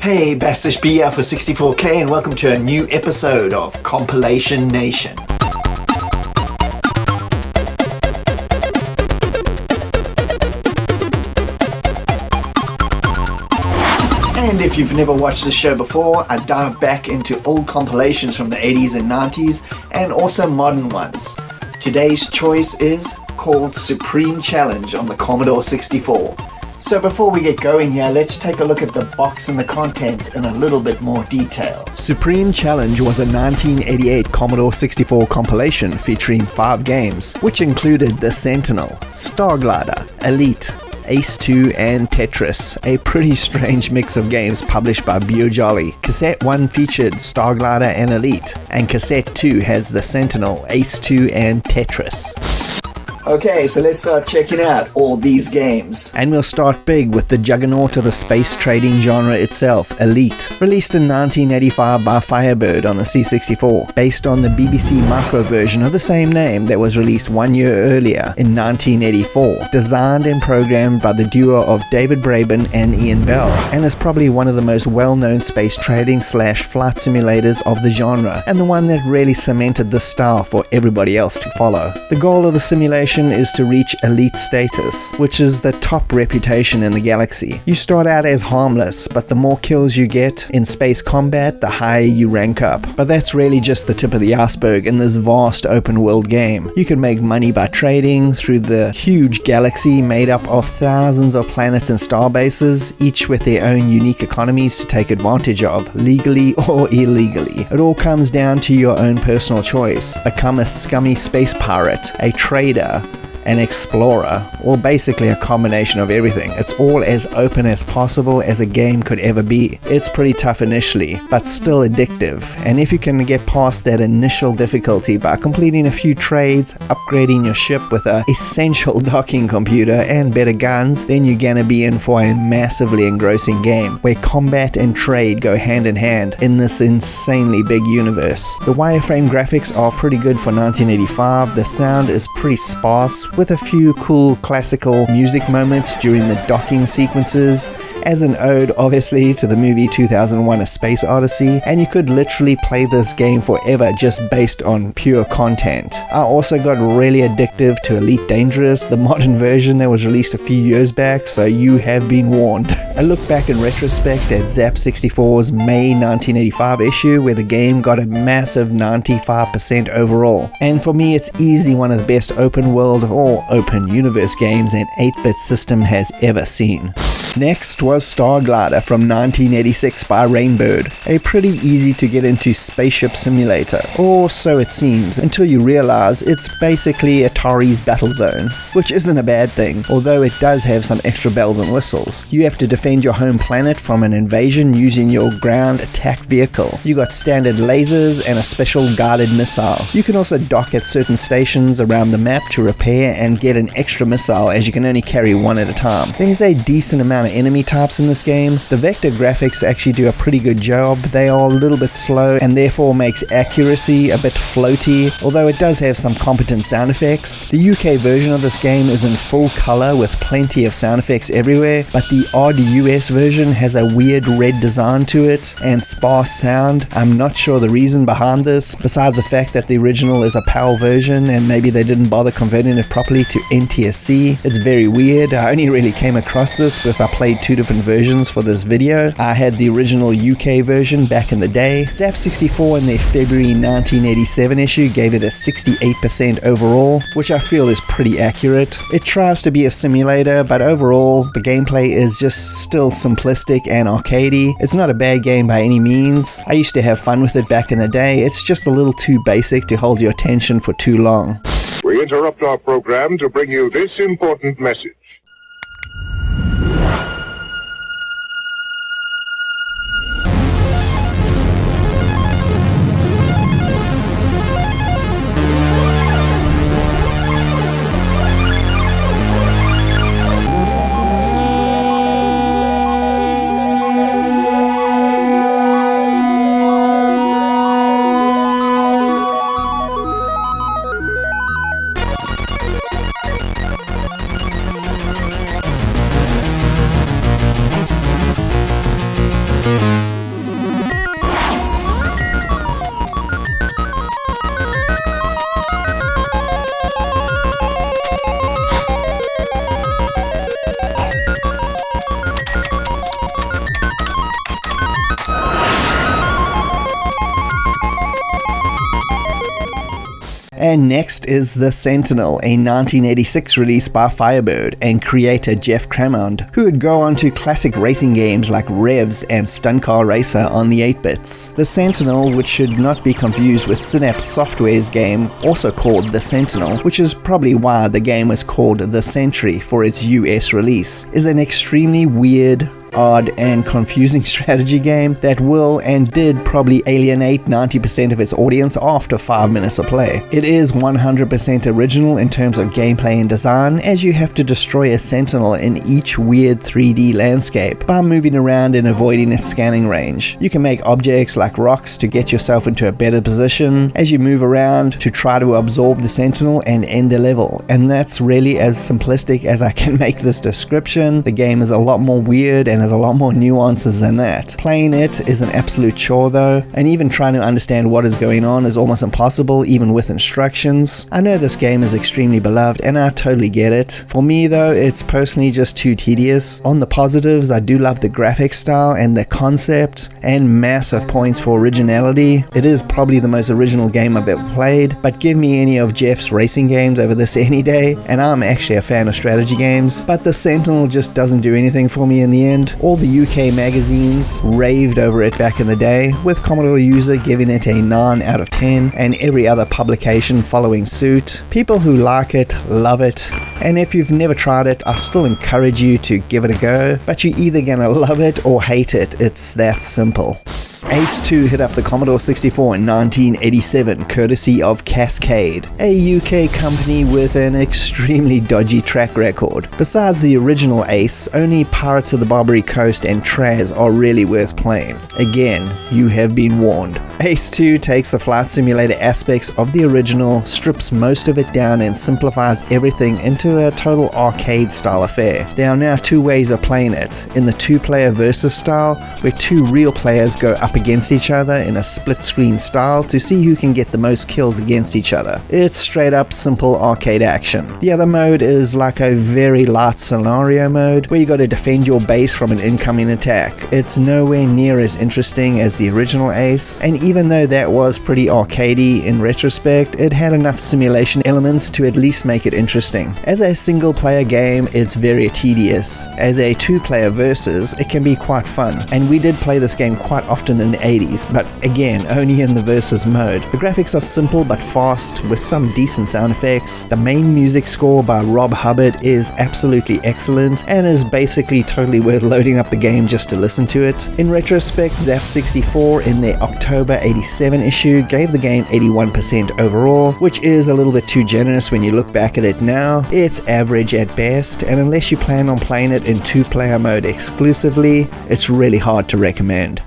Hey, Bastish BR for 64K and welcome to a new episode of Compilation Nation. And if you've never watched the show before, I dive back into old compilations from the 80s and 90s and also modern ones. Today's choice is called Supreme Challenge on the Commodore 64. So before we get going here, let's take a look at the box and the contents in a little bit more detail. Supreme Challenge was a 1988 Commodore 64 compilation featuring 5 games, which included The Sentinel, Starglider, Elite, Ace 2 and Tetris, a pretty strange mix of games published by BioJolly. Cassette 1 featured Starglider and Elite, and Cassette 2 has The Sentinel, Ace 2 and Tetris. Okay, so let's start checking out all these games. And we'll start big with the juggernaut of the space trading genre itself, Elite. Released in 1985 by Firebird on the C64, based on the BBC Micro version of the same name that was released 1 year earlier in 1984. Designed and programmed by the duo of David Braben and Ian Bell, and is probably one of the most well-known space trading / flight simulators of the genre, and the one that really cemented the style for everybody else to follow. The goal of the simulation is to reach elite status, which is the top reputation in the galaxy. You start out as harmless, but the more kills you get in space combat, the higher you rank up. But that's really just the tip of the iceberg in this vast open world game. You can make money by trading through the huge galaxy made up of thousands of planets and star bases, each with their own unique economies to take advantage of, legally or illegally. It all comes down to your own personal choice. Become a scummy space pirate, a trader, an explorer, or basically a combination of everything. It's all as open as possible as a game could ever be. It's pretty tough initially, but still addictive, and if you can get past that initial difficulty by completing a few trades, upgrading your ship with an essential docking computer and better guns, then you're gonna be in for a massively engrossing game, where combat and trade go hand in hand in this insanely big universe. The wireframe graphics are pretty good for 1985, the sound is pretty sparse, with a few cool classical music moments during the docking sequences, as an ode obviously to the movie 2001: A Space Odyssey, and you could literally play this game forever just based on pure content. I also got really addictive to Elite Dangerous, the modern version that was released a few years back, so you have been warned. I look back in retrospect at Zap 64's May 1985 issue, where the game got a massive 95% overall, and for me it's easily one of the best open world or open universe games an 8-bit system has ever seen. Next was Starglider from 1986 by Rainbird, a pretty easy to get into spaceship simulator, or so it seems, until you realize it's basically Atari's Battlezone, which isn't a bad thing, although it does have some extra bells and whistles. You have to defend your home planet from an invasion using your ground attack vehicle. You got standard lasers and a special guided missile. You can also dock at certain stations around the map to repair and get an extra missile, as you can only carry one at a time. There's a decent amount of enemy types in this game. The vector graphics actually do a pretty good job. They are a little bit slow and therefore makes accuracy a bit floaty, although it does have some competent sound effects. The UK version of this game is in full color with plenty of sound effects everywhere, but the odd US version has a weird red design to it and sparse sound. I'm not sure the reason behind this, besides the fact that the original is a PAL version and maybe they didn't bother converting it properly to NTSC. It's very weird. I only really came across this because I played 2 different versions for this video. I had the original UK version back in the day. Zap 64 in their February 1987 issue gave it a 68% overall, which I feel is pretty accurate. It tries to be a simulator, but overall the gameplay is just still simplistic and arcadey. It's not a bad game by any means. I used to have fun with it back in the day. It's just a little too basic to hold your attention for too long. We interrupt our program to bring you this important message. And next is The Sentinel, a 1986 release by Firebird and creator Jeff Cremond, who would go on to classic racing games like Revs and Stunt Car Racer on the 8-bits. The Sentinel, which should not be confused with Synapse Software's game, also called The Sentinel, which is probably why the game was called The Sentry for its US release, is an extremely weird, odd and confusing strategy game that will and did probably alienate 90% of its audience after 5 minutes of play. It is 100% original in terms of gameplay and design, as you have to destroy a sentinel in each weird 3D landscape by moving around and avoiding its scanning range. You can make objects like rocks to get yourself into a better position as you move around to try to absorb the sentinel and end the level, and that's really as simplistic as I can make this description. The game is a lot more weird and has a lot more nuances than that. Playing it is an absolute chore though, and even trying to understand what is going on is almost impossible even with instructions. I know this game is extremely beloved and I totally get it. For me though, it's personally just too tedious. On the positives, I do love the graphic style and the concept, and massive points for originality. It is probably the most original game I've ever played, but give me any of Jeff's racing games over this any day, and I'm actually a fan of strategy games. But the Sentinel just doesn't do anything for me in the end. All the UK magazines raved over it back in the day, with Commodore User giving it a 9 out of 10 and every other publication following suit. People who like it love it, and if you've never tried it, I still encourage you to give it a go, but you're either gonna love it or hate it. It's that simple. Ace 2 hit up the Commodore 64 in 1987, courtesy of Cascade, a UK company with an extremely dodgy track record. Besides the original Ace, only Pirates of the Barbary Coast and Traz are really worth playing. Again, you have been warned. Ace 2 takes the flight simulator aspects of the original, strips most of it down and simplifies everything into a total arcade-style affair. There are now 2 ways of playing it, in the 2-player versus style, where 2 real players go up against each other in a split-screen style to see who can get the most kills against each other. It's straight up simple arcade action. The other mode is like a very light scenario mode, where you gotta defend your base from an incoming attack. It's nowhere near as interesting as the original Ace, and even though that was pretty arcadey in retrospect, it had enough simulation elements to at least make it interesting. As a single-player game, it's very tedious. As a 2-player versus, it can be quite fun, and we did play this game quite often in the 80s, but again, only in the versus mode. The graphics are simple but fast, with some decent sound effects. The main music score by Rob Hubbard is absolutely excellent, and is basically totally worth loading up the game just to listen to it. In retrospect, Zap64 in their October 87 issue gave the game 81% overall, which is a little bit too generous when you look back at it now. It's average at best, and unless you plan on playing it in 2-player mode exclusively, it's really hard to recommend.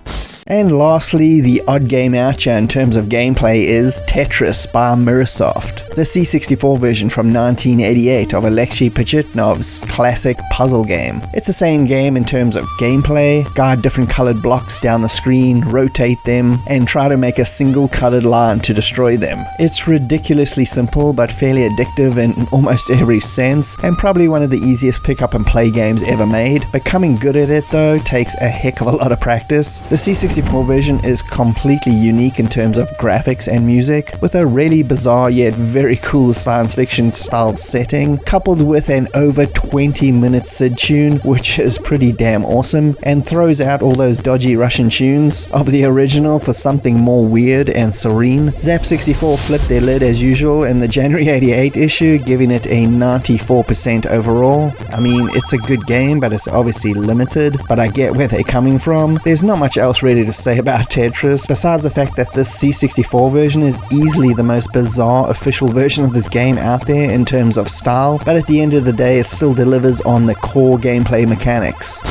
And lastly, the odd game out here in terms of gameplay is Tetris by Mirrorsoft, the C64 version from 1988 of Alexei Pajitnov's classic puzzle game. It's the same game in terms of gameplay. Guide different colored blocks down the screen, rotate them, and try to make a single colored line to destroy them. It's ridiculously simple but fairly addictive in almost every sense, and probably one of the easiest pick up and play games ever made. Becoming good at it though takes a heck of a lot of practice. The C64 version is completely unique in terms of graphics and music, with a really bizarre yet very cool science fiction styled setting, coupled with an over 20-minute SID tune, which is pretty damn awesome, and throws out all those dodgy Russian tunes of the original for something more weird and serene. Zap64 flipped their lid as usual in the January 88 issue, giving it a 94% overall. I mean, it's a good game, but it's obviously limited, but I get where they're coming from. There's not much else really to say about Tetris, besides the fact that this C64 version is easily the most bizarre official version of this game out there in terms of style, but at the end of the day it still delivers on the core gameplay mechanics.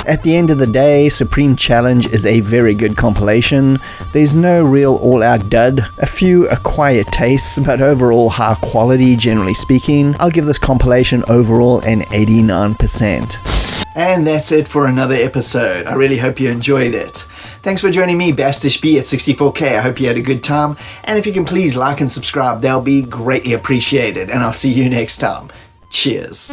At the end of the day, Supreme Challenge is a very good compilation. There's no real all-out dud, a few acquired tastes, but overall high quality generally speaking. I'll give this compilation overall an 89%. And that's it for another episode. I really hope you enjoyed it. Thanks for joining me, Bastish B at 64K. I hope you had a good time. And if you can please like and subscribe, that'll be greatly appreciated. And I'll see you next time. Cheers.